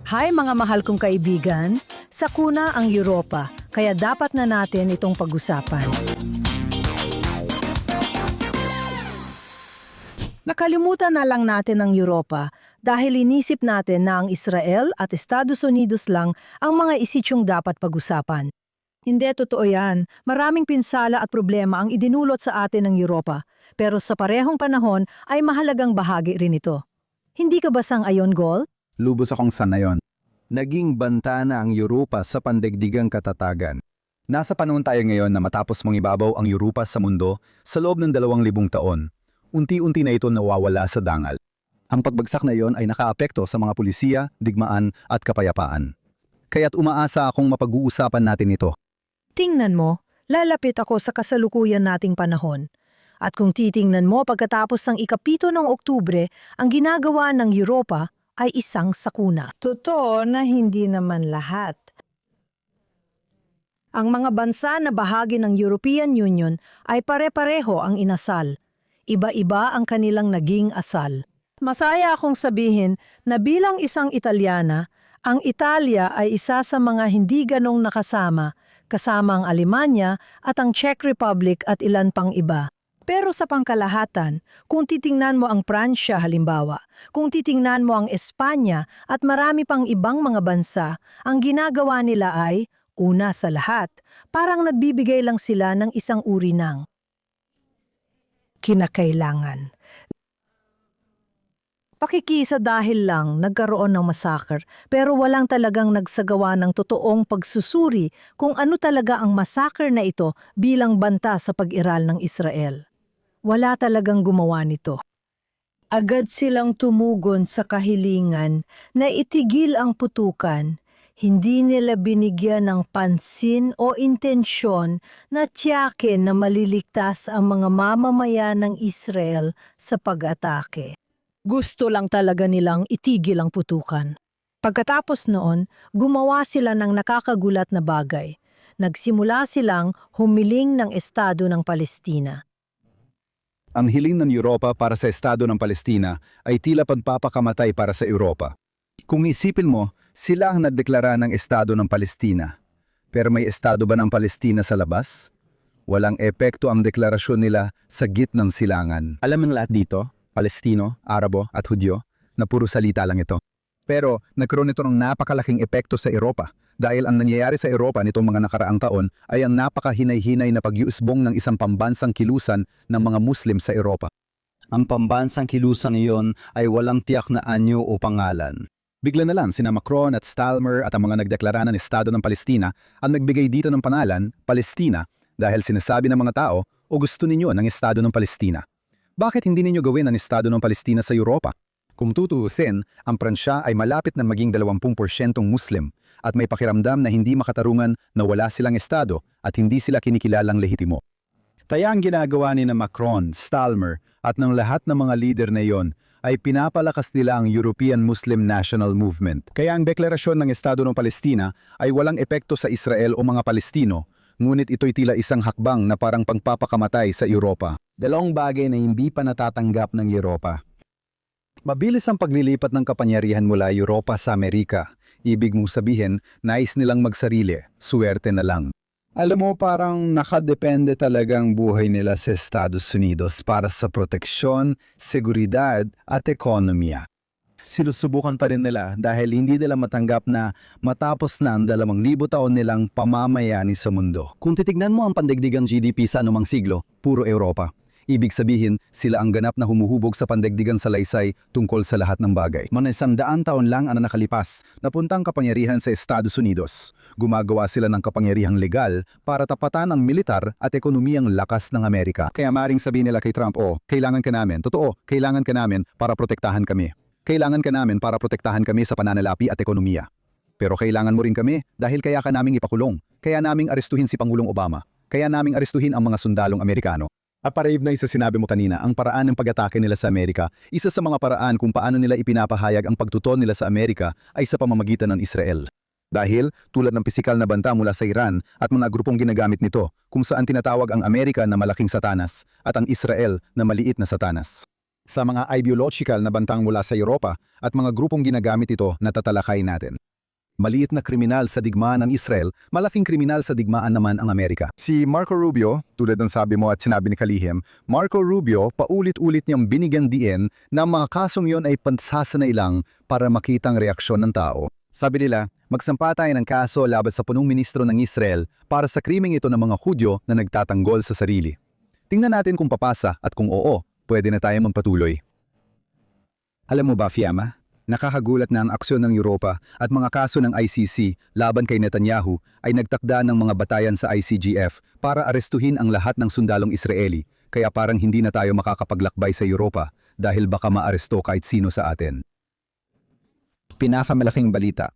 Hi mga mahal kong kaibigan, sakuna ang Europa, kaya dapat na natin itong pag-usapan. Nakalimutan na lang natin ang Europa dahil inisip natin na ang Israel at Estados Unidos lang ang mga isisyong dapat pag-usapan. Hindi totoo yan. Maraming pinsala at problema ang idinulot sa atin ng Europa, pero sa parehong panahon ay mahalagang bahagi rin ito. Hindi ka ba sang-ayon, Gol? Lubos akong sanayon. Naging banta na ang Europa sa pandaigdigang katatagan. Nasa panahon tayo ngayon na matapos mangibabaw ang Europa sa mundo sa loob ng 2,000 taon. Unti-unti na ito nawawala sa dangal. Ang pagbagsak na iyon ay nakaapekto sa mga pulisiya, digmaan at kapayapaan. Kaya't umaasa akong mapag-uusapan natin ito. Tingnan mo, lalapit ako sa kasalukuyan nating panahon. At kung titingnan mo pagkatapos ng ika-7 ng Oktubre, ang ginagawa ng Europa ay isang sakuna. Totoo na hindi naman lahat. Ang mga bansa na bahagi ng European Union ay pare-pareho ang inasal. Iba-iba ang kanilang naging asal. Masaya akong sabihin na bilang isang Italyana, ang Italia ay isa sa mga hindi ganong nakasama, kasama ang Alemanya at ang Czech Republic at ilan pang iba. Pero sa pangkalahatan, kung titingnan mo ang Pransya halimbawa, kung titingnan mo ang Espanya at marami pang ibang mga bansa, ang ginagawa nila ay, una sa lahat, parang nagbibigay lang sila ng isang uri ng kinakailangan. Pakikisa dahil lang nagkaroon ng massacre pero walang talagang nagsagawa ng totoong pagsusuri kung ano talaga ang massacre na ito bilang banta sa pag-iral ng Israel. Wala talagang gumawa nito. Agad silang tumugon sa kahilingan na itigil ang putukan. Hindi nila binigyan ng pansin o intensyon na tiyakin na maliligtas ang mga mamamayan ng Israel sa pag-atake. Gusto lang talaga nilang itigil ang putukan. Pagkatapos noon, gumawa sila ng nakakagulat na bagay. Nagsimula silang humiling ng Estado ng Palestina. Ang hiling ng Europa para sa Estado ng Palestina ay tila pagpapakamatay para sa Europa. Kung isipin mo, sila ang nagdeklara ng Estado ng Palestina. Pero may Estado ba ng Palestina sa labas? Walang epekto ang deklarasyon nila sa gitnang silangan. Alam ng lahat dito, Palestino, Arabo at Hudyo, na puro salita lang ito. Pero nagkaroon ito ng napakalaking epekto sa Europa dahil ang nangyayari sa Europa nitong mga nakaraang taon ay ang napakahinay-hinay na pag-iusbong ng isang pambansang kilusan ng mga Muslim sa Europa. Ang pambansang kilusan iyon ay walang tiyak na anyo o pangalan. Bigla na lang sina Macron at Stalmer at ang mga nagdeklara ng Estado ng Palestina ang nagbigay dito ng pangalan, Palestina, dahil sinasabi ng mga tao o gusto ninyo ng Estado ng Palestina. Bakit hindi ninyo gawin ang Estado ng Palestina sa Europa? Kung tutuusin, ang Pransya ay malapit na maging 20% Muslim at may pakiramdam na hindi makatarungan na wala silang Estado at hindi sila kinikilalang lehitimo. Kaya ang ginagawa ni na Macron, Stalmer at ng lahat ng mga leader na iyon ay pinapalakas nila ang European Muslim National Movement. Kaya ang deklarasyon ng Estado ng Palestina ay walang epekto sa Israel o mga Palestino, ngunit ito'y tila isang hakbang na parang pangpapakamatay sa Europa. Dalawang bagay na hindi pa natatanggap ng Europa. Mabilis ang paglilipat ng kapangyarihan mula Europa sa Amerika. Ibig mong sabihin, nais nilang magsarili, suwerte na lang. Alam mo, parang nakadepende talagang buhay nila sa Estados Unidos para sa proteksyon, seguridad at ekonomiya. Sinusubukan pa rin nila dahil hindi nila matanggap na matapos na ang 2,000 taon nilang pamamayani sa mundo. Kung titignan mo ang pandaigdigang GDP sa anumang siglo, puro Europa. Ibig sabihin, sila ang ganap na humuhubog sa pandaigdigang salaysay tungkol sa lahat ng bagay. Mga 100 taon lang ang nakalipas, napuntang kapangyarihan sa Estados Unidos. Gumagawa sila ng kapangyarihang legal para tapatan ang militar at ekonomiyang lakas ng Amerika. Kaya maring sabihin nila kay Trump, kailangan ka namin. Totoo, kailangan ka namin para protektahan kami. Kailangan ka namin para protektahan kami sa pananalapi at ekonomiya. Pero kailangan mo rin kami dahil kaya ka naming ipakulong. Kaya naming arestuhin si Pangulong Obama. Kaya naming arestuhin ang mga sundalong Amerikano. Aparib na isa sinabi mo kanina, ang paraan ng pag-atake nila sa Amerika, isa sa mga paraan kung paano nila ipinapahayag ang pagtuton nila sa Amerika ay sa pamamagitan ng Israel. Dahil tulad ng pisikal na banta mula sa Iran at mga grupong ginagamit nito kung saan tinatawag ang Amerika na malaking satanas at ang Israel na maliit na satanas. sa mga ideological na bantang mula sa Europa at mga grupong ginagamit ito na tatalakay natin. Maliit na kriminal sa digmaan ng Israel, malaking kriminal sa digmaan naman ang Amerika. Si Marco Rubio, tulad ng sabi mo at sinabi ni Kalihim, Marco Rubio paulit-ulit niyang binigyan diin na mga kasong yon ay pansasanay lang para makitang reaksyon ng tao. Sabi nila, magsampa tayo ng kaso laban sa punong ministro ng Israel para sa krimeng ito ng mga Hudyo na nagtatanggol sa sarili. Tingnan natin kung papasa at kung oo, pwede na tayong magpatuloy. Alam mo ba, Fiamma? Nakakagulat na ang aksyon ng Europa at mga kaso ng ICC laban kay Netanyahu ay nagtakda ng mga batayan sa ICGF para arestuhin ang lahat ng sundalong Israeli, kaya parang hindi na tayo makakapaglakbay sa Europa dahil baka maaresto kahit sino sa atin. Pinakamalaking balita.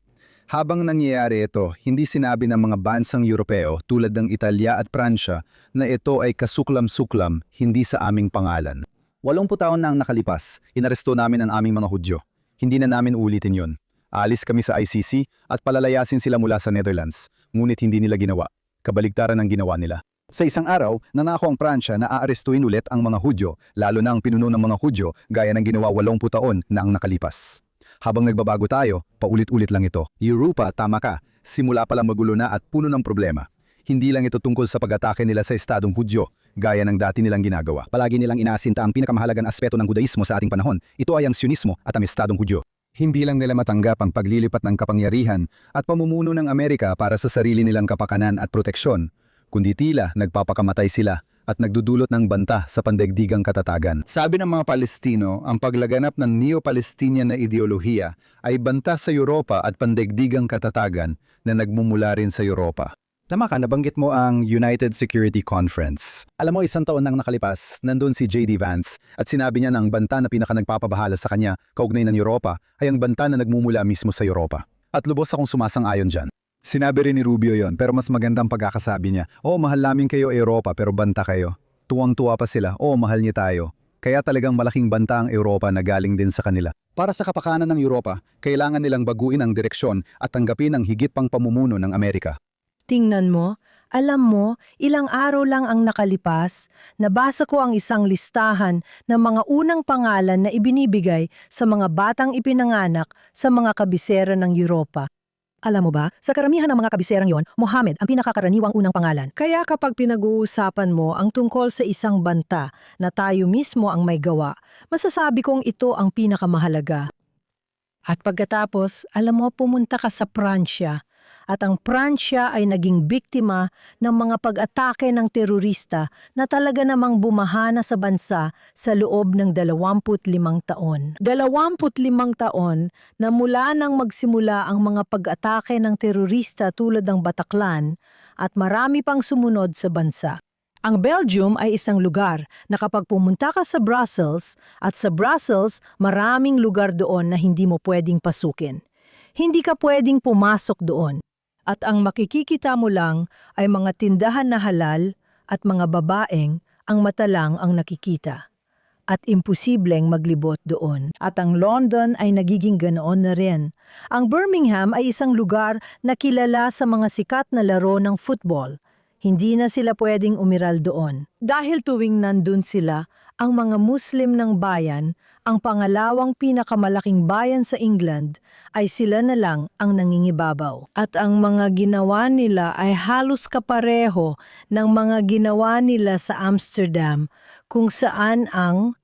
Habang nangyayari ito, hindi sinabi ng mga bansang Europeo tulad ng Italia at Pransya na ito ay kasuklam-suklam hindi sa aming pangalan. 80 taon na ang nakalipas, inaresto namin ang aming mga Hudyo. Hindi na namin ulitin yon. Alis kami sa ICC at palalayasin sila mula sa Netherlands, ngunit hindi nila ginawa. Kabaligtaran ang ginawa nila. Sa isang araw, nanako ang Pransya na aarestuin ulit ang mga Hudyo, lalo na ang pinuno ng mga Hudyo gaya ng ginawa 80 taon na ang nakalipas. Habang nagbabago tayo, paulit-ulit lang ito. Europa, tama ka. Simula pa lang magulo na at puno ng problema. Hindi lang ito tungkol sa pag-atake nila sa estadong Hudyo, gaya ng dati nilang ginagawa. Palagi nilang inaasinta ang pinakamahalagang aspeto ng Judaismo sa ating panahon. Ito ay ang Sionismo at ang estadong Hudyo. Hindi lang nila matanggap ang paglilipat ng kapangyarihan at pamumuno ng Amerika para sa sarili nilang kapakanan at proteksyon, kundi tila nagpapakamatay sila at nagdudulot ng banta sa pandaigdigang katatagan. Sabi ng mga Palestino, ang paglaganap ng Neo-Palestinian na ideolohiya ay banta sa Europa at pandaigdigang katatagan na nagmumula rin sa Europa. Tama ka, nabanggit mo ang United Security Conference. Alam mo, 1 taon nang nakalipas, nandun si J.D. Vance at sinabi niya na ang banta na nagpapabahala sa kanya kaugnay ng Europa ay ang banta na nagmumula mismo sa Europa. At lubos akong sumasang-ayon dyan. Sinabi rin ni Rubio yon, pero mas magandang pagkakasabi niya, mahal namin kayo Europa pero banta kayo. Tuwang-tuwa pa sila, mahal niya tayo. Kaya talagang malaking banta ang Europa na galing din sa kanila. Para sa kapakanan ng Europa, kailangan nilang baguin ang direksyon at tanggapin ang higit pang pamumuno ng Amerika. Tingnan mo, alam mo, ilang araw lang ang nakalipas, nabasa ko ang isang listahan ng mga unang pangalan na ibinibigay sa mga batang ipinanganak sa mga kabisera ng Europa. Alam mo ba, sa karamihan ng mga kabiserang yon, Mohammed ang pinakakaraniwang unang pangalan. Kaya kapag pinag-uusapan mo ang tungkol sa isang banta na tayo mismo ang may gawa, masasabi kong ito ang pinakamahalaga. At pagkatapos, alam mo, pumunta ka sa Pransya. At ang Pransya ay naging biktima ng mga pag-atake ng terorista na talaga namang bumahana sa bansa sa loob ng 25 taon. 25 taon na mula nang magsimula ang mga pag-atake ng terorista tulad ng Bataclan at marami pang sumunod sa bansa. Ang Belgium ay isang lugar na kapag pumunta ka sa Brussels at sa Brussels maraming lugar doon na hindi mo pwedeng pasukin. Hindi ka pwedeng pumasok doon. At ang makikikita mo lang ay mga tindahan na halal at mga babaeng ang mata lang ang nakikita. At imposibleng maglibot doon. At ang London ay nagiging ganoon na rin. Ang Birmingham ay isang lugar na kilala sa mga sikat na laro ng football. Hindi na sila pwedeng umiral doon. Dahil tuwing nandun sila, ang mga Muslim ng bayan, ang pangalawang pinakamalaking bayan sa England, ay sila na lang ang nangingibabaw. At ang mga ginawa nila ay halos kapareho ng mga ginawa nila sa Amsterdam, kung saan ang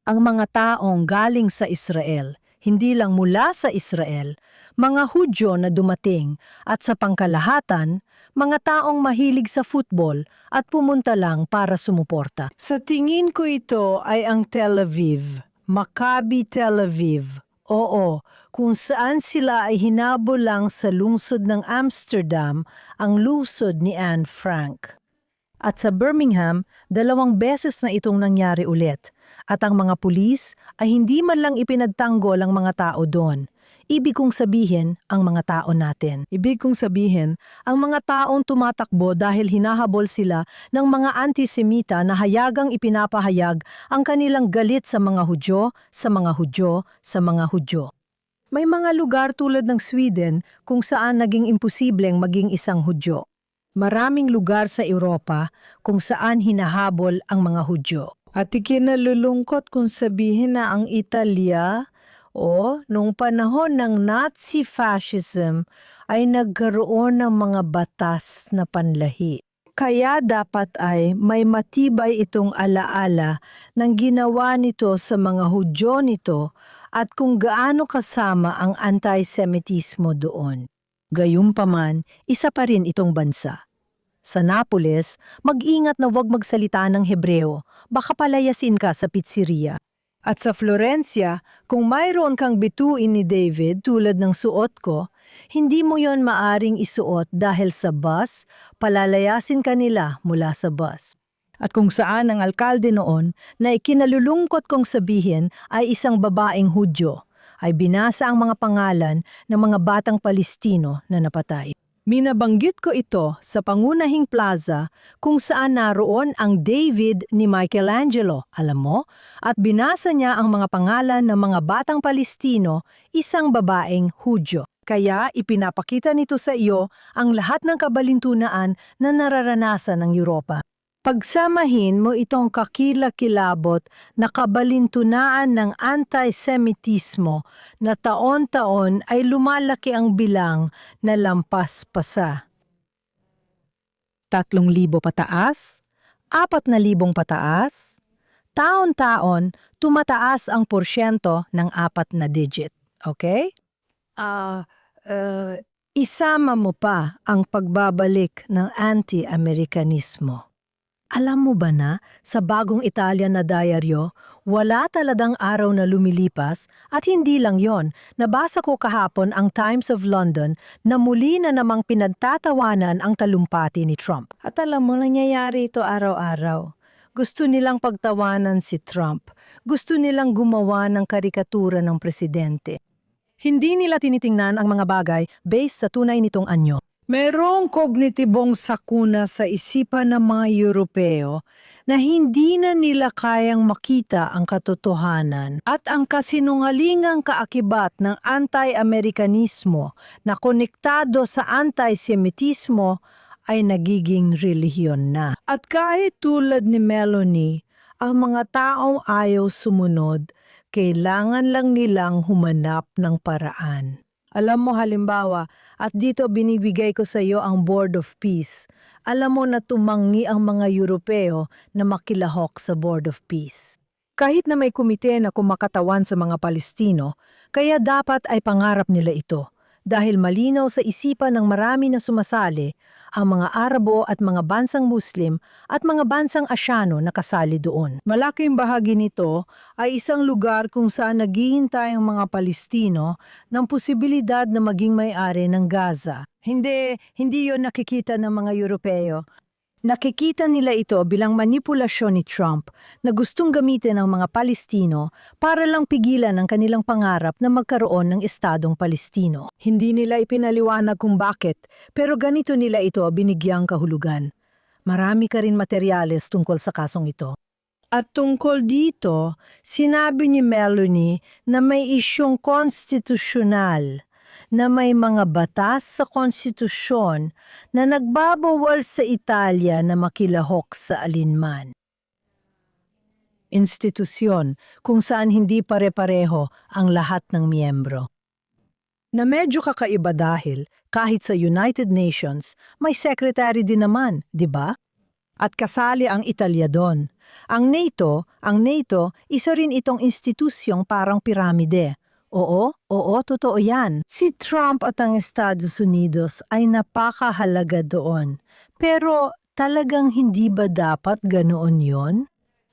mga taong galing sa Israel, hindi lang mula sa Israel, mga Hudyo na dumating at sa pangkalahatan, mga taong mahilig sa football at pumunta lang para sumuporta. Sa tingin ko ito ay ang Tel Aviv, Maccabi Tel Aviv. Oo, kung saan sila ay hinabol lang sa lungsod ng Amsterdam, ang lungsod ni Anne Frank. At sa Birmingham, 2 beses na itong nangyari ulit. At ang mga pulis ay hindi man lang ipinagtanggol ang mga tao doon. Ibig kong sabihin, ang mga tao natin. Ibig kong sabihin, ang mga taong tumatakbo dahil hinahabol sila ng mga antisemita na hayagang ipinapahayag ang kanilang galit sa mga Hudyo, sa mga Hudyo, sa mga Hudyo. May mga lugar tulad ng Sweden kung saan naging imposibleng maging isang Hudyo. Maraming lugar sa Europa kung saan hinahabol ang mga Hudyo. At ikinalulungkot kung sabihin na ang Italya noong panahon ng Nazi fascism ay nagkaroon ng mga batas na panlahi. Kaya dapat ay may matibay itong alaala ng ginawa nito sa mga Hudyo nito at kung gaano kasama ang antisemitismo doon. Gayunpaman, isa pa rin itong bansa. Sa Napoles, mag-ingat na huwag magsalita ng Hebreo, baka palayasin ka sa pizzeria. At sa Florencia, kung mayroon kang bituin ni David tulad ng suot ko, hindi mo yon maaring isuot dahil sa bus, palalayasin ka nila mula sa bus. At kung saan ang alkalde noon na ikinalulungkot kong sabihin ay isang babaeng Hudyo, ay binasa ang mga pangalan ng mga batang Palestino na napatay. Minabanggit ko ito sa pangunahing plaza kung saan naroon ang David ni Michelangelo, alam mo? At binasa niya ang mga pangalan ng mga batang Palestino, isang babaeng Hudyo. Kaya ipinapakita nito sa iyo ang lahat ng kabalintunaan na nararanasan ng Europa. Pagsamahin mo itong kakilakilabot na kabalintunaan ng antisemitismo na taon-taon ay lumalaki ang bilang na lampas pa sa 3,000 pataas, 4,000 pataas, taon-taon tumataas ang porsyento ng 4 na digit. Okay? Isama mo pa ang pagbabalik ng anti-Amerikanismo. Alam mo ba na, sa bagong Italian na diaryo, wala talagang araw na lumilipas at hindi lang yon, nabasa ko kahapon ang Times of London na muli na namang pinagtatawanan ang talumpati ni Trump. At alam mo, nangyayari ito araw-araw. Gusto nilang pagtawanan si Trump. Gusto nilang gumawa ng karikatura ng presidente. Hindi nila tinitingnan ang mga bagay based sa tunay nitong anyo. Merong kognitibong sakuna sa isipan ng mga Europeo na hindi na nila kayang makita ang katotohanan at ang kasinungalingang kaakibat ng anti-Amerikanismo na konektado sa antisemitismo ay nagiging relihiyon na. At kahit tulad ni Melanie, ang mga taong ayaw sumunod, kailangan lang nilang humanap ng paraan. Alam mo halimbawa, at dito binibigay ko sa iyo ang Board of Peace. Alam mo na tumangi ang mga Europeo na makilahok sa Board of Peace. Kahit na may komite na kumakatawan sa mga Palestino, kaya dapat ay pangarap nila ito. Dahil malinaw sa isipan ng marami na sumasali, ang mga Arabo at mga bansang Muslim at mga bansang Asyano na kasali doon. Malaking bahagi nito ay isang lugar kung saan naghihintay ang mga Palestino ng posibilidad na maging may-ari ng Gaza. Hindi yon nakikita ng mga Europeo. Nakikita nila ito bilang manipulasyon ni Trump na gustong gamitin ng mga Palestino para lang pigilan ang kanilang pangarap na magkaroon ng Estadong Palestino. Hindi nila ipinaliwanag kung bakit, pero ganito nila ito binigyang kahulugan. Marami ka rin materyales tungkol sa kasong ito. At tungkol dito, sinabi ni Melanie na may isyong konstitusyonal na may mga batas sa konstitusyon na nagbabawal sa Italia na makilahok sa alinman. Institusyon kung saan hindi pare-pareho ang lahat ng miyembro. Na medyo kakaiba dahil kahit sa United Nations may secretary din naman, di ba? At kasali ang Italia doon. Ang NATO, isa rin itong institusyong parang piramide. Oo, totoo yan. Si Trump at ang Estados Unidos ay napakahalaga doon. Pero talagang hindi ba dapat ganoon yon?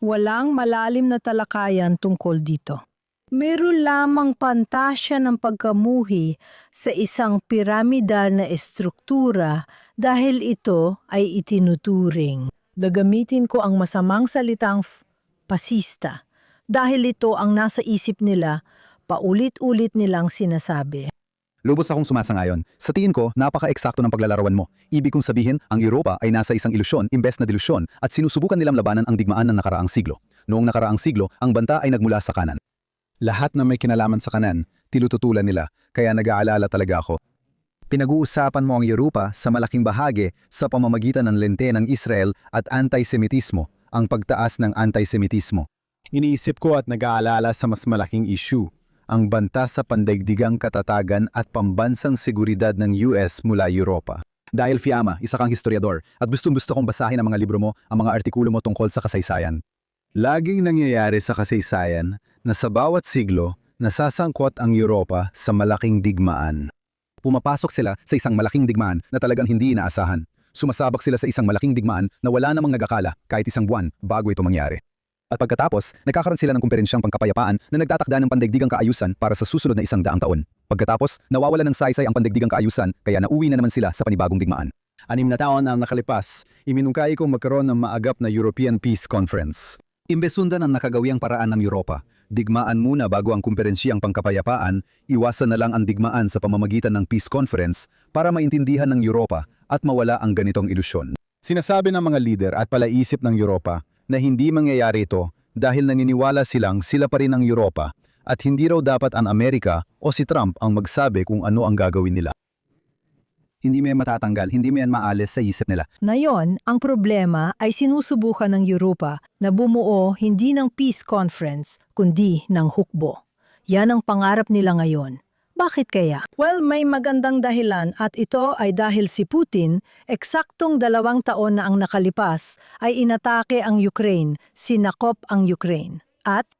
Walang malalim na talakayan tungkol dito. Meron lamang pantasya ng pagkamuhi sa isang piramidal na estruktura dahil ito ay itinuturing. Gagamitin ko ang masamang salitang pasista dahil ito ang nasa isip nila, paulit-ulit nilang sinasabi. Lubos akong sumasangayon. Sa tingin ko, napaka-eksakto ng paglalarawan mo. Ibig kong sabihin, ang Europa ay nasa isang ilusyon imbes na delusyon at sinusubukan nilang labanan ang digmaan ng nakaraang siglo. Noong nakaraang siglo, ang banta ay nagmula sa kanan. Lahat na may kinalaman sa kanan, tinututulan nila, kaya nag-aalala talaga ako. Pinag-uusapan mo ang Europa sa malaking bahagi sa pamamagitan ng lente ng Israel at antisemitismo, ang pagtaas ng antisemitismo. Iniisip ko at nag-aalala sa mas malaking issue, ang banta sa pandaigdigang katatagan at pambansang seguridad ng US mula Europa. Dahil Fiamma, isa kang historiador at gustong-gusto kong basahin ang mga libro mo, ang mga artikulo mo tungkol sa kasaysayan. Laging nangyayari sa kasaysayan na sa bawat siglo, nasasangkot ang Europa sa malaking digmaan. Pumapasok sila sa isang malaking digmaan na talagang hindi inaasahan. Sumasabak sila sa isang malaking digmaan na wala namang nag-akala kahit isang buwan bago ito mangyari. At pagkatapos, nagkakaroon sila ng kumperensyang pangkapayapaan na nagtatakda ng pandaigdigang kaayusan para sa susunod na 100 taon. Pagkatapos, nawawala ng saysay ang pandaigdigang kaayusan kaya nauwi na naman sila sa panibagong digmaan. 6 na taon ang nakalipas, iminungkahi kong magkaroon ng maagap na European Peace Conference. Imbesundan ang nakagawiang paraan ng Europa. Digmaan muna bago ang kumperensyang pangkapayapaan, iwasan na lang ang digmaan sa pamamagitan ng Peace Conference para maintindihan ng Europa at mawala ang ganitong ilusyon. Sinasabi ng mga lider at palaisip ng Europa na hindi mangyayari ito dahil naniniwala silang sila pa rin ang Europa at hindi raw dapat ang Amerika o si Trump ang magsabi kung ano ang gagawin nila. Hindi mo yan matatanggal, hindi mo yan maalis sa isip nila. Ngayon, ang problema ay sinusubukan ng Europa na bumuo hindi ng peace conference, kundi ng hukbo. Yan ang pangarap nila ngayon. Bakit kaya? Well, may magandang dahilan at ito ay dahil si Putin, eksaktong 2 taon na ang nakalipas, ay inatake ang Ukraine, sinakop ang Ukraine. At,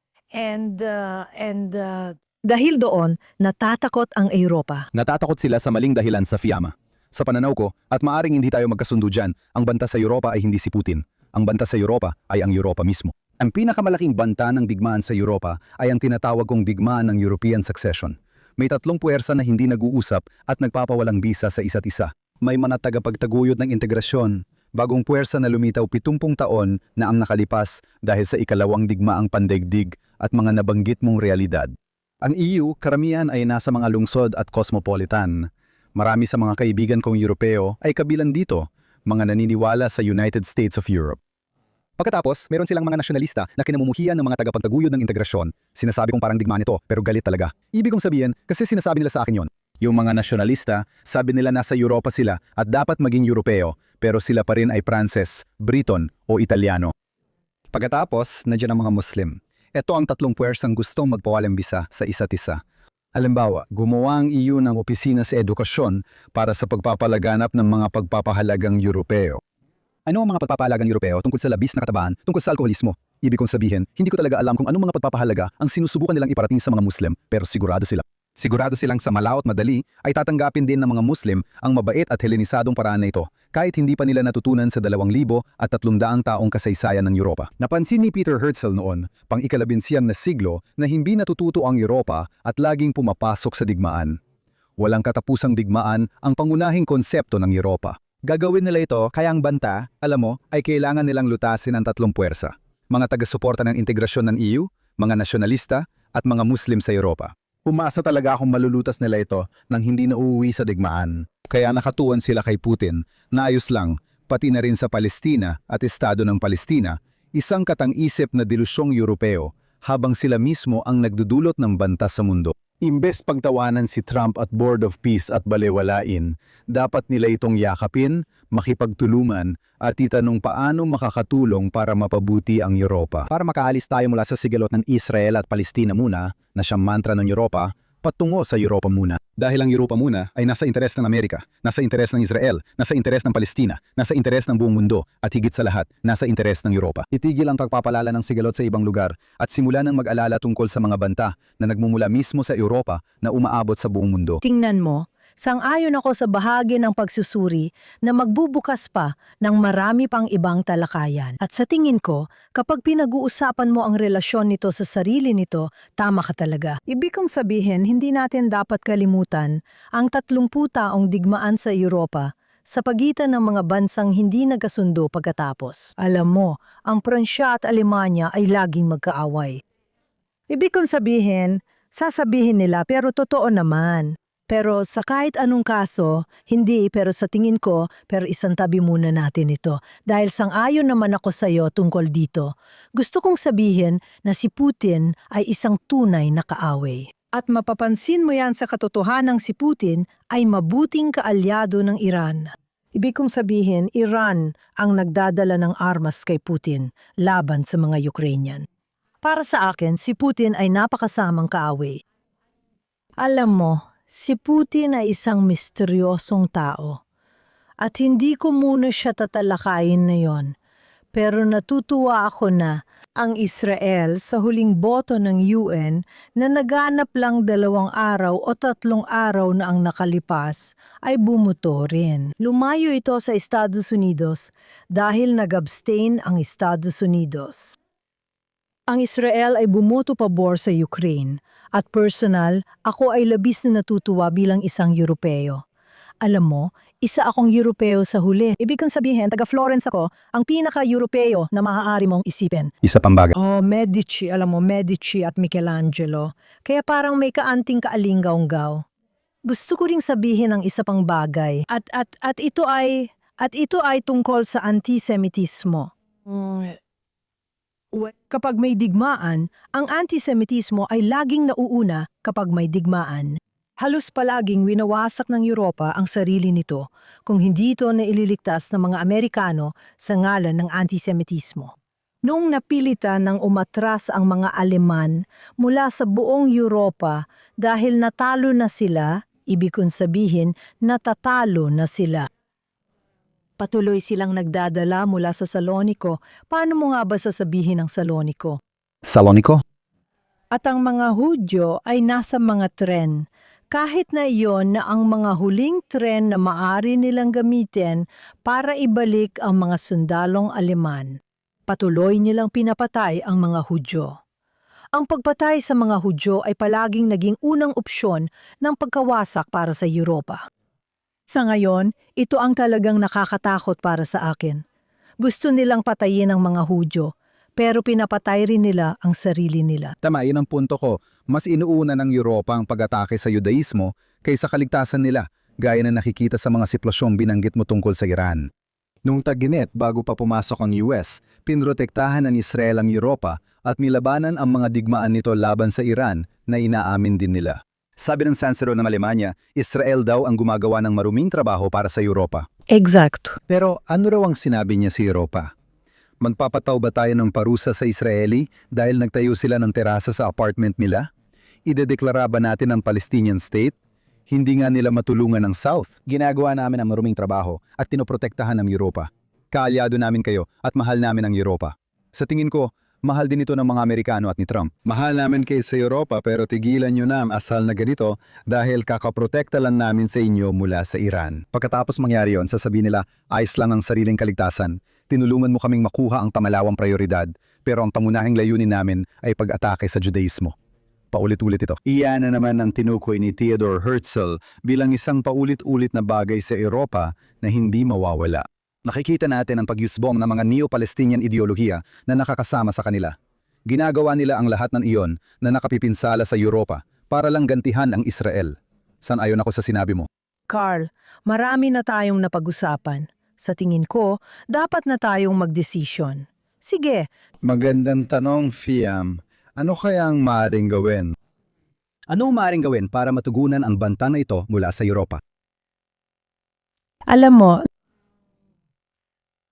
dahil doon, natatakot ang Europa. Natatakot sila sa maling dahilan sa Fiamma. Sa pananaw ko, at maaring hindi tayo magkasundo dyan, ang banta sa Europa ay hindi si Putin. Ang banta sa Europa ay ang Europa mismo. Ang pinakamalaking banta ng digmaan sa Europa ay ang tinatawag kong digmaan ng European Succession. May 3 puwersa na hindi nag-uusap at nagpapawalang bisa sa isa't isa. May mga tagapagtaguyod ng integrasyon, bagong puwersa na lumitaw 70 taon na ang nakalipas dahil sa ikalawang digmaang pandaigdig at mga nabanggit mong realidad. Ang EU, karamihan ay nasa mga lungsod at cosmopolitan. Marami sa mga kaibigan kong Europeo ay kabilang dito, mga naniniwala sa United States of Europe. Pagkatapos, meron silang mga nasyonalista na kinamumuhian ng mga tagapagtaguyod ng integrasyon. Sinasabi kong parang digmaan ito, pero galit talaga. Ibig kong sabihin, kasi sinasabi nila sa akin yon. Yung mga nasyonalista, sabi nila nasa Europa sila at dapat maging Europeo, pero sila pa rin ay Pranses, Briton o Italiano. Pagkatapos, nandiyan ang mga Muslim. Ito ang 3 puwersang gustong magpawalang bisa sa isa't isa. Halimbawa, gumawa ang EU ng opisina sa edukasyon para sa pagpapalaganap ng mga pagpapahalagang Europeo. Ano ang mga pagpapahalagang Europeo tungkol sa labis na katabaan, tungkol sa alkoholismo? Ibig kong sabihin, hindi ko talaga alam kung anong mga pagpapahalaga ang sinusubukan nilang iparating sa mga Muslim, pero sigurado silang sa malaot madali ay tatanggapin din ng mga Muslim ang mabait at Helenisadong paraan na ito, kahit hindi pa nila natutunan sa 2,300 taong kasaysayan ng Europa. Napansin ni Peter Herzl noon, pang-11 na siglo, na hindi natututo ang Europa at laging pumapasok sa digmaan. Walang katapusang digmaan ang pangunahing konsepto ng Europa. Gagawin nila ito kaya ang banta, alam mo, ay kailangan nilang lutasin ang 3 puwersa. Mga taga-suporta ng integrasyon ng EU, mga nasyonalista, at mga Muslim sa Europa. Umasa talaga akong malulutas nila ito nang hindi na uuwi sa digmaan. Kaya nakatuon sila kay Putin na ayos lang, pati na rin sa Palestina at Estado ng Palestina, isang katang-isip na dilusyong Europeo habang sila mismo ang nagdudulot ng banta sa mundo. Imbes pagtawanan si Trump at Board of Peace at balewalain, dapat nila itong yakapin, makipagtulungan at itanong paano makakatulong para mapabuti ang Europa. Para makaalis tayo mula sa sigalot ng Israel at Palestina muna, na siyang mantra ng Europa, patungo sa Europa muna. Dahil ang Europa muna ay nasa interes ng Amerika, nasa interes ng Israel, nasa interes ng Palestina, nasa interes ng buong mundo, at higit sa lahat, nasa interes ng Europa. Itigil ang pagpapalala ng sigalot sa ibang lugar at simula ng mag-alala tungkol sa mga banta na nagmumula mismo sa Europa na umaabot sa buong mundo. Tingnan mo, sang-ayon ako sa bahagi ng pagsusuri na magbubukas pa ng marami pang ibang talakayan. At sa tingin ko, kapag pinag-uusapan mo ang relasyon nito sa sarili nito, tama ka talaga. Ibig kong sabihin, hindi natin dapat kalimutan ang 30 taong digmaan sa Europa sa pagitan ng mga bansang hindi nagkasundo pagkatapos. Alam mo, ang Pransya at Alemanya ay laging magkaaway. Ibig kong sabihin, sasabihin nila pero totoo naman. Pero sa kahit anong kaso, hindi pero sa tingin ko, pero isang tabi muna natin ito. Dahil sang-ayon naman ako sa iyo tungkol dito. Gusto kong sabihin na si Putin ay isang tunay na kaaway. At mapapansin mo yan sa katotohanang si Putin ay mabuting kaalyado ng Iran. Ibig kong sabihin, Iran ang nagdadala ng armas kay Putin laban sa mga Ukrainian. Para sa akin, si Putin ay napakasamang kaaway. Alam mo, si Putin ay isang misteryosong tao. At hindi ko muna siya tatalakayin ngayon. Pero natutuwa ako na ang Israel sa huling boto ng UN na naganap lang 2 araw o 3 araw na ang nakalipas ay bumuto rin. Lumayo ito sa Estados Unidos dahil nag-abstain ang Estados Unidos. Ang Israel ay bumoto pabor sa Ukraine at personal, ako ay labis na natutuwa bilang isang Europeo. Alam mo, isa akong Europeo sa huli. Ibig kong sabihin, taga Florence ako, ang pinaka-Europeo na maaari mong isipin. Isa pang bagay. Oh, Medici, alam mo, Medici at Michelangelo. Kaya parang may kaanting kaalingaw-ngaw. Gusto ko ring sabihin ang isa pang bagay. At ito ay tungkol sa antisemitismo. Kapag may digmaan, ang antisemitismo ay laging nauuna kapag may digmaan. Halos palaging winawasak ng Europa ang sarili nito kung hindi ito naililigtas ng mga Amerikano sa ngalan ng antisemitismo. Noong napilitan ng umatras ang mga Aleman mula sa buong Europa dahil natalo na sila, ibig kong sabihin natatalo na sila. Patuloy silang nagdadala mula sa Saloniko. Paano mo nga ba sasabihin ang Saloniko? Saloniko? At ang mga Hudyo ay nasa mga tren. Kahit na iyon na ang mga huling tren na maaari nilang gamitin para ibalik ang mga sundalong Aleman. Patuloy nilang pinapatay ang mga Hudyo. Ang pagpatay sa mga Hudyo ay palaging naging unang opsyon ng pagkawasak para sa Europa. Sa ngayon, ito ang talagang nakakatakot para sa akin. Gusto nilang patayin ang mga Hudyo, pero pinapatay rin nila ang sarili nila. Tama, yun ang punto ko. Mas inuuna ng Europa ang pag-atake sa Judaismo kaysa kaligtasan nila, gaya na nakikita sa mga sitwasyong binanggit mo tungkol sa Iran. Noong tag-init bago pa pumasok ang US, pinrotektahan ng Israel ang Europa at nilabanan ang mga digmaan nito laban sa Iran na inaamin din nila. Sabi ng Sansero ng Alemanya, Israel daw ang gumagawa ng maruming trabaho para sa Europa. Exacto. Pero ano raw ang sinabi niya sa Europa? Magpapataw ba tayo ng parusa sa Israeli dahil nagtayo sila ng terasa sa apartment nila? Idedeklara ba natin ang Palestinian State? Hindi nga nila matulungan ng South. Ginagawa namin ang maruming trabaho at tinoprotektahan ng Europa. Kaalyado namin kayo at mahal namin ang Europa. Sa tingin ko, mahal din ito ng mga Amerikano at ni Trump. Mahal namin kayo sa Europa pero tigilan nyo na ang asal na ganito dahil kakaprotekta lang namin sa inyo mula sa Iran. Pagkatapos mangyari yon, sasabihin nila, ayos lang ang sariling kaligtasan. Tinulungan mo kaming makuha ang pamalawang prioridad, pero ang pangunahing layunin namin ay pag-atake sa Judaismo. Paulit-ulit ito. Iyan na naman ang tinukoy ni Theodor Herzl bilang isang paulit-ulit na bagay sa Europa na hindi mawawala. Nakikita natin ang pagyusbong ng mga Neo-Palestinian ideolohiya na nakakasama sa kanila. Ginagawa nila ang lahat ng iyon na nakapipinsala sa Europa para lang gantihan ang Israel. Sang-ayon ako sa sinabi mo. Carl, marami na tayong napag-usapan. Sa tingin ko, dapat na tayong magdesisyon. Sige. Magandang tanong, Fiam. Ano kaya ang maaaring gawin? Ano ang maaaring gawin para matugunan ang banta na ito mula sa Europa? Alam mo,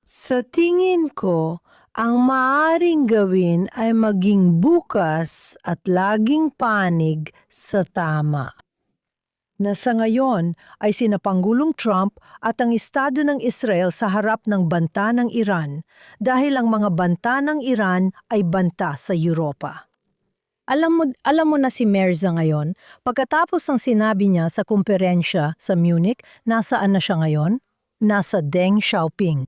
sa tingin ko, ang maaaring gawin ay maging bukas at laging panig sa tama. Na sa ngayon ay sina Pangulong Trump at ang Estado ng Israel sa harap ng banta ng Iran dahil ang mga banta ng Iran ay banta sa Europa. Alam mo na si Merza ngayon, pagkatapos ng sinabi niya sa kumperensya sa Munich, nasaan na siya ngayon? Nasa Deng Xiaoping.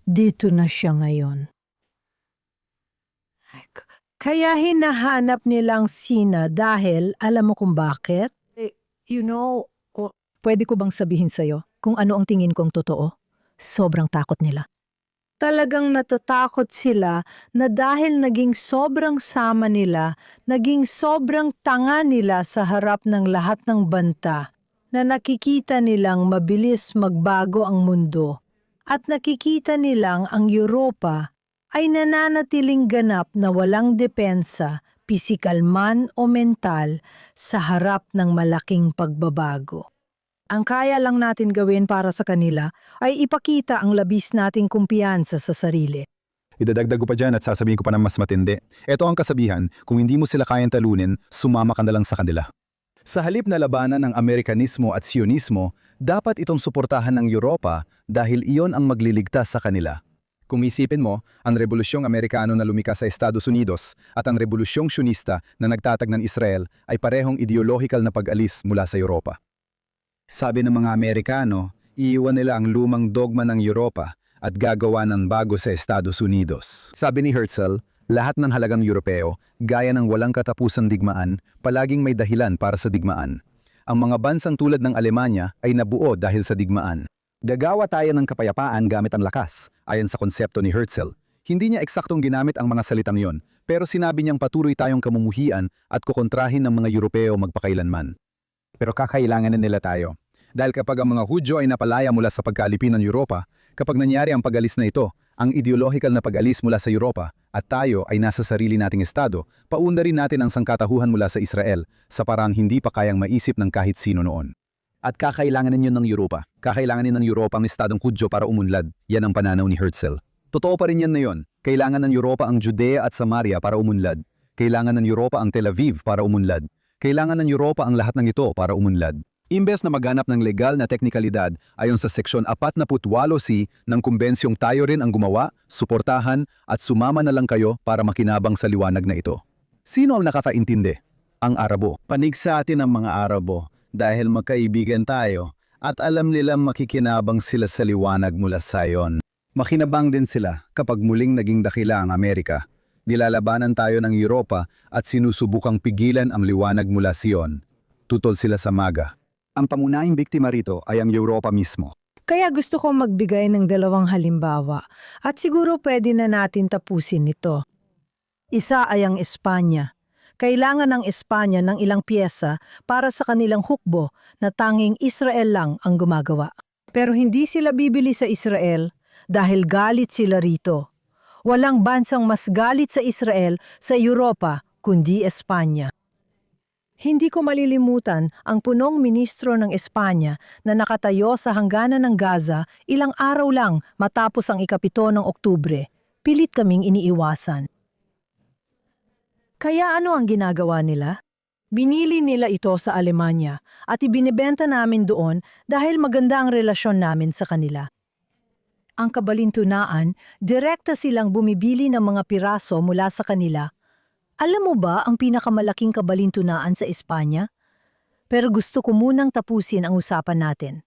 Dito na siya ngayon. Kaya hinahanap nilang Sina dahil alam mo kung bakit? Pwede ko bang sabihin sa'yo kung ano ang tingin kong totoo? Sobrang takot nila. Talagang natatakot sila na dahil naging sobrang sama nila, naging sobrang tanga nila sa harap ng lahat ng banta, na nakikita nilang mabilis magbago ang mundo, at nakikita nilang ang Europa ay nananatiling ganap na walang depensa, pisikal man o mental, sa harap ng malaking pagbabago. Ang kaya lang natin gawin para sa kanila ay ipakita ang labis nating kumpiyansa sa sarili. Idadagdag ko pa dyan at sasabihin ko pa ng mas matindi. Ito ang kasabihan, kung hindi mo sila kayang talunin, sumama ka na lang sa kanila. Sa halip na labanan ng Amerikanismo at Sionismo, dapat itong suportahan ng Europa dahil iyon ang magliligtas sa kanila. Kung isipin mo, ang Rebolusyong Amerikano na lumikas sa Estados Unidos at ang Rebolusyong Sionista na nagtatag ng Israel ay parehong ideolohikal na pag-alis mula sa Europa. Sabi ng mga Amerikano, iiwan nila ang lumang dogma ng Europa at gagawa ng bago sa Estados Unidos. Sabi ni Herzl, lahat ng halagang Europeo, gaya ng walang katapusang digmaan, palaging may dahilan para sa digmaan. Ang mga bansang tulad ng Alemanya ay nabuo dahil sa digmaan. Gagawa tayo ng kapayapaan gamit ang lakas, ayon sa konsepto ni Herzl. Hindi niya eksaktong ginamit ang mga salitang yon, pero sinabi niyang patuloy tayong kamumuhian at kukontrahin ng mga Europeo magpakailanman. Pero kakailangan na nila tayo. Dahil kapag ang mga Hudyo ay napalaya mula sa pagkaalipin ng Europa, kapag nangyari ang pag-alis na ito, ang ideolohikal na pag-alis mula sa Europa, at tayo ay nasa sarili nating estado, paundarin natin ang sangkatahuhan mula sa Israel sa parang hindi pa kayang maisip ng kahit sino noon. At kakailanganin yun ng Europa. Kakailanganin ng Europa ang estadong Hudyo para umunlad. Yan ang pananaw ni Herzl. Totoo pa rin yan na yun. Kailangan ng Europa ang Judea at Samaria para umunlad. Kailangan ng Europa ang Tel Aviv para umunlad. Kailangan ng Europa ang lahat ng ito para umunlad. Imbes na maghanap ng legal na teknikalidad ayon sa Seksyon 48C ng kumbensyong tayo rin ang gumawa, suportahan at sumama na lang kayo para makinabang sa liwanag na ito. Sino ang nakakaintindi? Ang Arabo. Panig sa atin ang mga Arabo dahil magkaibigan tayo at alam nilang makikinabang sila sa liwanag mula sa iyon. Makinabang din sila kapag muling naging dakila ang Amerika. Nilalabanan tayo ng Europa at sinusubukang pigilan ang liwanag mula Sion. Tutol sila sa MAGA. Ang pamunahing biktima rito ay ang Europa mismo. Kaya gusto kong magbigay ng dalawang halimbawa at siguro pwede na natin tapusin ito. Isa ay ang Espanya. Kailangan ng Espanya ng ilang piyesa para sa kanilang hukbo na tanging Israel lang ang gumagawa. Pero hindi sila bibili sa Israel dahil galit sila rito. Walang bansang mas galit sa Israel sa Europa kundi Espanya. Hindi ko malilimutan ang punong ministro ng Espanya na nakatayo sa hangganan ng Gaza ilang araw lang matapos ang 7 ng Oktubre. Pilit kaming iniiwasan. Kaya ano ang ginagawa nila? Binili nila ito sa Alemanya at ibinibenta namin doon dahil maganda ang relasyon namin sa kanila. Ang kabalintunaan, direkta silang bumibili ng mga piraso mula sa kanila. Alam mo ba ang pinakamalaking kabalintunaan sa Espanya? Pero gusto ko munang tapusin ang usapan natin.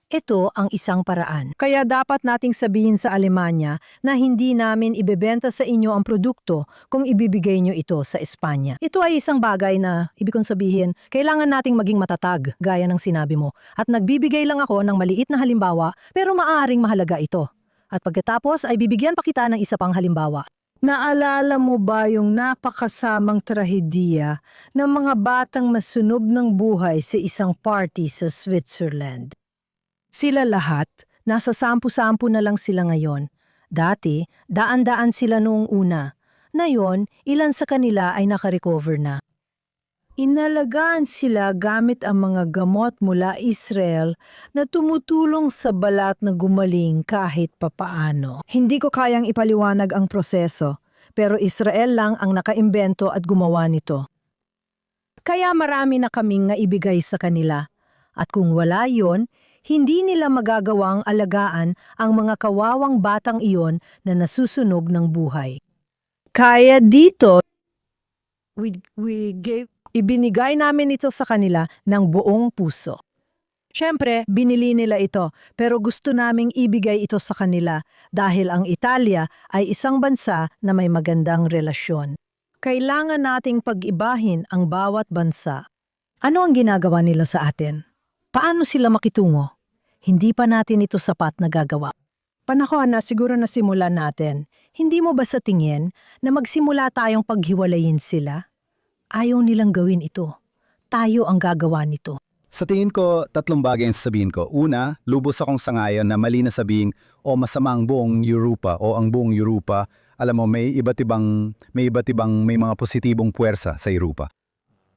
Ito ang isang paraan. Kaya dapat nating sabihin sa Alemanya na hindi namin ibebenta sa inyo ang produkto kung ibibigay nyo ito sa Espanya. Ito ay isang bagay na, ibig kong sabihin, kailangan nating maging matatag, gaya ng sinabi mo. At nagbibigay lang ako ng maliit na halimbawa, pero maaaring mahalaga ito. At pagkatapos ay bibigyan pa kita ng isa pang halimbawa. Naalala mo ba yung napakasamang trahedya ng mga batang masunog ng buhay sa isang party sa Switzerland? Sila lahat, nasa 10 na lang sila ngayon. Dati, daan-daan sila noong una. Ngayon, ilan sa kanila ay nakarecover na. Inalagaan sila gamit ang mga gamot mula Israel na tumutulong sa balat na gumaling kahit papaano. Hindi ko kayang ipaliwanag ang proseso, pero Israel lang ang nakaimbento at gumawa nito. Kaya marami na kaming naibigay sa kanila. At kung wala yon, hindi nila magagawang alagaan ang mga kawawang batang iyon na nasusunog ng buhay. Kaya dito, ibinigay namin ito sa kanila ng buong puso. Siyempre, binili nila ito, pero gusto naming ibigay ito sa kanila dahil ang Italia ay isang bansa na may magandang relasyon. Kailangan nating pag-ibahin ang bawat bansa. Ano ang ginagawa nila sa atin? Paano sila makitungo? Hindi pa natin ito sapat na gagawa. Panahon na siguro na simulan natin. Hindi mo ba sa tingin na magsimula tayong paghiwalayin sila? Ayaw nilang gawin ito. Tayo ang gagawa nito. Sa tingin ko, tatlong bagay ang sasabihin ko. Una, lubos akong sangayon na mali na sabihin o masama ang buong Europa o ang buong Europa. Alam mo, may mga positibong puwersa sa Europa.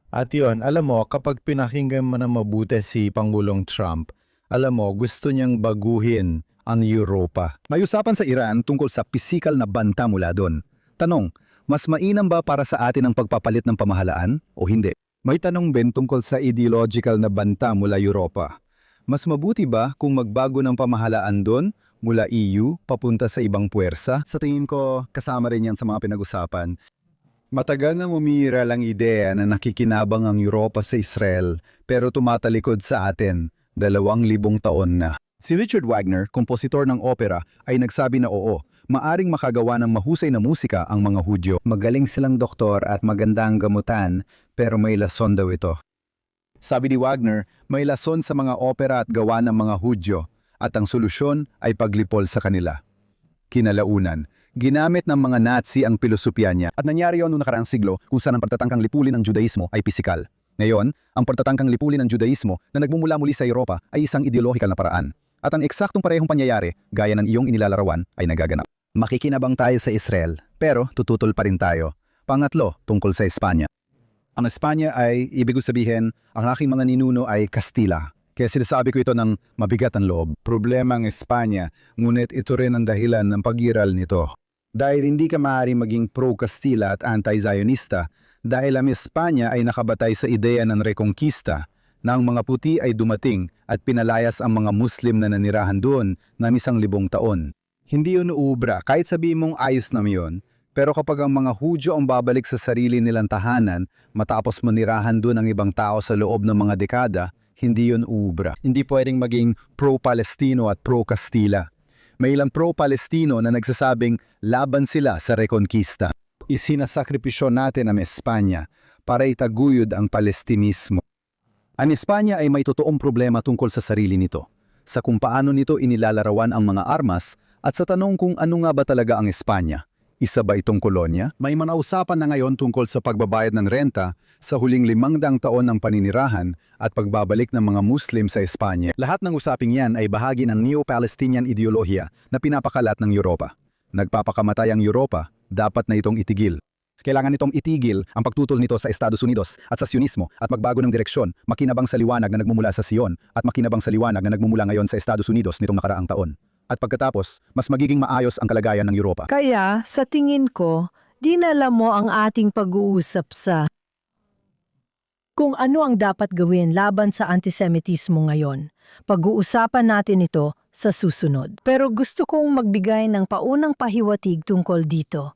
At yun, alam mo, kapag pinakinggan mo na mabuti si Pangulong Trump, alam mo, gusto niyang baguhin ang Europa. May usapan sa Iran tungkol sa pisikal na banta mula doon. Tanong, mas mainam ba para sa atin ang pagpapalit ng pamahalaan o hindi? May tanong din tungkol sa ideological na banta mula Europa. Mas mabuti ba kung magbago ng pamahalaan doon mula EU papunta sa ibang puwersa? Sa tingin ko, kasama rin yan sa mga pinag-usapan. Matagal na umira lang ideya na nakikinabang ang Europa sa Israel pero tumatalikod sa atin 2,000 taon na. Si Richard Wagner, kompositor ng opera, ay nagsabi na oo, maaring makagawa ng mahusay na musika ang mga Hudyo. Magaling silang doktor at maganda ang gamutan, pero may lason daw ito. Sabi ni Wagner, may lason sa mga opera at gawa ng mga Hudyo, at ang solusyon ay paglipol sa kanila. Kinalaunan, ginamit ng mga Nazi ang pilosopiya niya at nangyari yon noong nakaraang siglo kung saan ang pagtatangkang lipulin ng Judaismo ay pisikal. Ngayon, ang pagtatangkang lipulin ng Judaismo na nagmumula muli sa Europa ay isang ideolohikal na paraan. At ang eksaktong parehong pangyayari, gaya ng iyong inilalarawan, ay nagaganap. Makikinabang tayo sa Israel, pero tututol pa rin tayo. Pangatlo, tungkol sa Espanya. Ang Espanya ay, ibig sabihin, ang aking mga ninuno ay Kastila. Kaya sinasabi ko ito ng mabigat ang loob. Problema ang Espanya, ngunit ito rin ang dahilan ng pag-iral nito. Dahil hindi ka maaaring maging pro-Kastila at anti-Zionista, dahil ang Espanya ay nakabatay sa ideya ng rekonkista, na ang mga puti ay dumating at pinalayas ang mga Muslim na nanirahan doon na 1,000 taon. Hindi yun uubra, kahit sabihin mong ayos na yun, pero kapag ang mga Hudyo ang babalik sa sarili nilang tahanan matapos manirahan doon ang ibang tao sa loob ng mga dekada, hindi yun uubra. Hindi pwedeng maging pro-Palestino at pro-Kastila. May ilang pro-Palestino na nagsasabing laban sila sa rekonkista. Isinasakripisyo natin ang Espanya para itaguyod ang Palestinismo. Ang Espanya ay may totoong problema tungkol sa sarili nito, sa kung paano nito inilalarawan ang mga armas at sa tanong kung ano nga ba talaga ang Espanya. Isa ba itong kolonya? May mga usapan na ngayon tungkol sa pagbabayad ng renta sa huling 500 taon ng paninirahan at pagbabalik ng mga Muslim sa Espanya. Lahat ng usaping yan ay bahagi ng Neo-Palestinian ideolohiya na pinapakalat ng Europa. Nagpapakamatay ang Europa, dapat na itong itigil. Kailangan nitong itigil ang pagtutol nito sa Estados Unidos at sa Sionismo at magbago ng direksyon, makinabang sa liwanag na nagmumula sa Sion at makinabang sa liwanag na nagmumula ngayon sa Estados Unidos nitong nakaraang taon. At pagkatapos, mas magiging maayos ang kalagayan ng Europa. Kaya, sa tingin ko, dinala mo ang ating pag-uusap sa kung ano ang dapat gawin laban sa antisemitismo ngayon. Pag-uusapan natin ito sa susunod. Pero gusto kong magbigay ng paunang pahiwatig tungkol dito.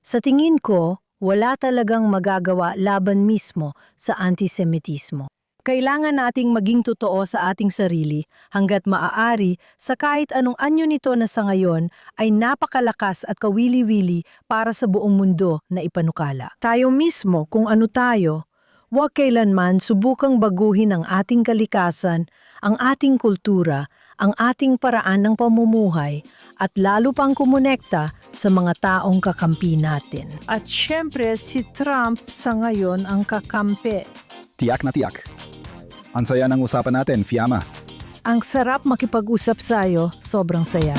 Sa tingin ko, wala talagang magagawa laban mismo sa antisemitismo. Kailangan nating maging totoo sa ating sarili hanggat maaari sa kahit anong anyo nito na sa ngayon ay napakalakas at kawili-wili para sa buong mundo na ipanukala. Tayo mismo kung ano tayo, huwag kailanman subukang baguhin ang ating kalikasan, ang ating kultura, ang ating paraan ng pamumuhay at lalo pang kumonekta sa mga taong kakampi natin. At syempre si Trump sa ngayon ang kakampi. Tiyak na tiyak. Ang saya ng usapan natin, Fiamma. Ang sarap makipag-usap sa'yo, sobrang saya.